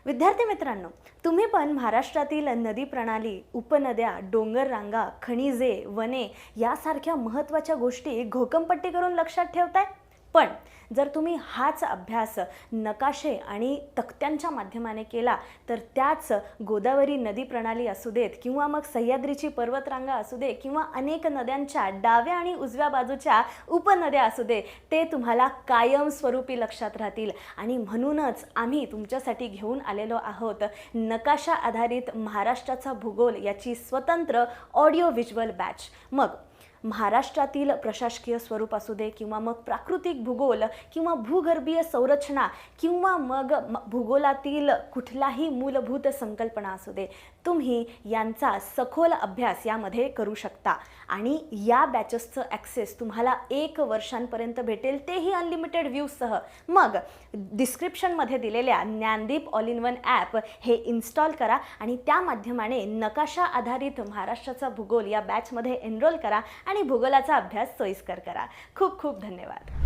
विद्यार्थी मित्रांनो, तुम्ही पण महाराष्ट्रातील नदी प्रणाली, उपनद्या, डोंगर रांगा, खनिजे, वने यासारख्या महत्त्वाच्या गोष्टी घोकंपट्टी करून लक्षात ठेवताय. पण जर तुम्ही हाच अभ्यास नकाशे आणि तक्त्यांच्या माध्यमाने केला तर त्याच गोदावरी नदी प्रणाली असू देत किंवा मग सह्याद्रीची पर्वतरांगा असू दे किंवा अनेक नद्यांच्या डाव्या आणि उजव्या बाजूच्या उपनद्या असू दे, ते तुम्हाला कायमस्वरूपी लक्षात राहतील. आणि म्हणूनच आम्ही तुमच्यासाठी घेऊन आलेलो आहोत नकाशा आधारित महाराष्ट्राचा भूगोल याची स्वतंत्र ऑडिओ व्हिज्युअल बॅच. मग महाराष्ट्रातील प्रशासकीय स्वरूप असू दे किंवा मग प्राकृतिक भूगोल किंवा भूगर्भीय संरचना किंवा मग भूगोलातील कुठलाही मूलभूत संकल्पना असू दे, तुम्ही यांचा सखोल अभ्यास यामध्ये करू शकता. आणि या बॅचेसचं ॲक्सेस तुम्हाला 1 वर्षांपर्यंत भेटेल, तेही अनलिमिटेड व्ह्यूजसह. मग डिस्क्रिप्शनमध्ये दिलेल्या Gyandeep all in one app हे इन्स्टॉल करा आणि त्या माध्यमाने नकाशा आधारित महाराष्ट्राचा भूगोल या बॅचमध्ये एनरोल करा आणि भूगोलाचा अभ्यास सोयीस्कर करा. खूप खूप धन्यवाद.